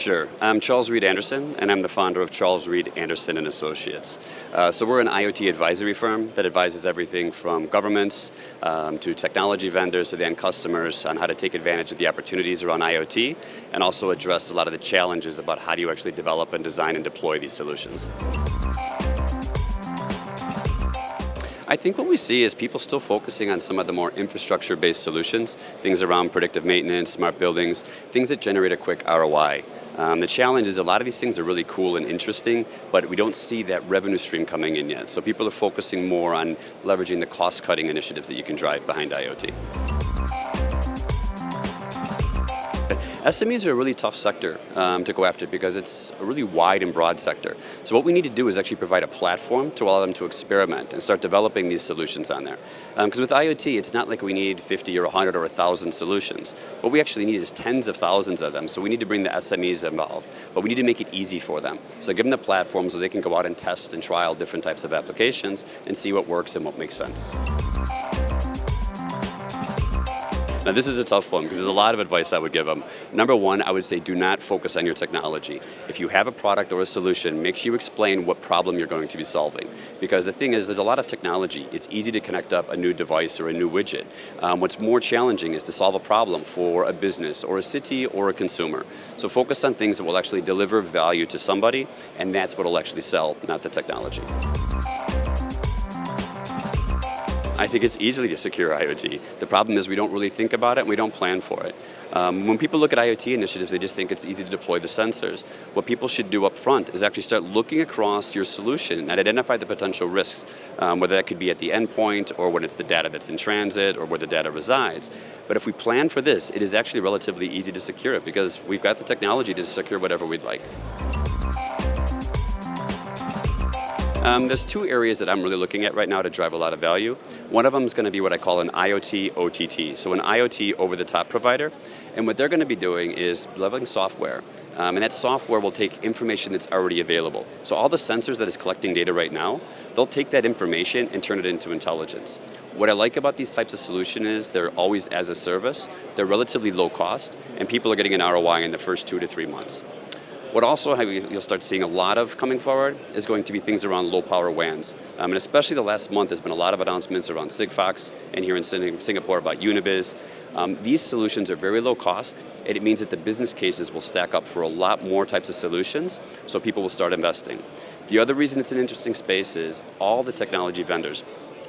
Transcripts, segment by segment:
Sure. I'm Charles Reed Anderson, and I'm the founder of Charles Reed Anderson and Associates. So we're an IoT advisory firm that advises everything from governments to technology vendors to the end customers on how to take advantage of the opportunities around IoT and also address a lot of the challenges about how do you actually develop and design and deploy these solutions. I think what we see is people still focusing on some of the more infrastructure-based solutions, things around predictive maintenance, smart buildings, things that generate a quick ROI. The challenge is a lot of these things are really cool and interesting, but we don't see that revenue stream coming in yet. So people are focusing more on leveraging the cost-cutting initiatives that you can drive behind IoT. SMEs are a really tough sector to go after because it's a really wide and broad sector. So what we need to do is actually provide a platform to allow them to experiment and start developing these solutions on there. Because with IoT, it's not like we need 50 or 100 or 1,000 solutions. What we actually need is tens of thousands of them. So we need to bring the SMEs involved, but we need to make it easy for them. So give them the platform so they can go out and test and trial different types of applications and see what works and what makes sense. Now this is a tough one because there's a lot of advice I would give them. Number one, I would say do not focus on your technology. If you have a product or a solution, make sure you explain what problem you're going to be solving. Because the thing is, there's a lot of technology. It's easy to connect up a new device or a new widget. What's more challenging is to solve a problem for a business or a city or a consumer. So focus on things that will actually deliver value to somebody, and that's what will actually sell, not the technology. I think it's easily to secure IoT. The problem is we don't really think about it and we don't plan for it. When people look at IoT initiatives, they just think it's easy to deploy the sensors. What people should do up front is actually start looking across your solution and identify the potential risks, whether that could be at the endpoint or when it's the data that's in transit or where the data resides. But if we plan for this, it is actually relatively easy to secure it because we've got the technology to secure whatever we'd like. There's two areas that I'm really looking at right now to drive a lot of value. One of them is going to be what I call an IoT OTT, so an IoT over-the-top provider. And what they're going to be doing is leveling software. And that software will take information that's already available. So all the sensors that is collecting data right now, they'll take that information and turn it into intelligence. What I like about these types of solutions is they're always as a service, they're relatively low cost, and people are getting an ROI in the first 2 to 3 months. What also you'll start seeing a lot of coming forward is going to be things around low-power WANs. And especially the last month, there's been a lot of announcements around Sigfox and here in Singapore about Unibiz. These solutions are very low cost, and it means that the business cases will stack up for a lot more types of solutions, so people will start investing. The other reason it's an interesting space is all the technology vendors,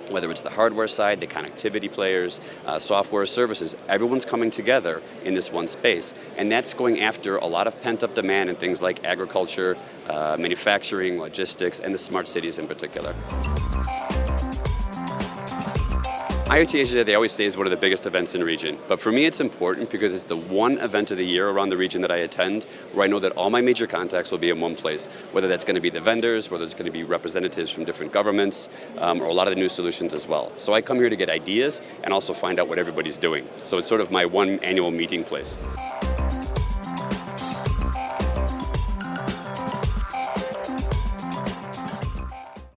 whether it's the hardware side, the connectivity players, software services, everyone's coming together in this one space. And that's going after a lot of pent-up demand in things like agriculture, manufacturing, logistics, and the smart cities in particular. IoT Asia, they always say, is one of the biggest events in the region. But for me, it's important because it's the one event of the year around the region that I attend where I know that all my major contacts will be in one place, whether that's going to be the vendors, whether it's going to be representatives from different governments, or a lot of the new solutions as well. So I come here to get ideas and also find out what everybody's doing. So it's sort of my one annual meeting place.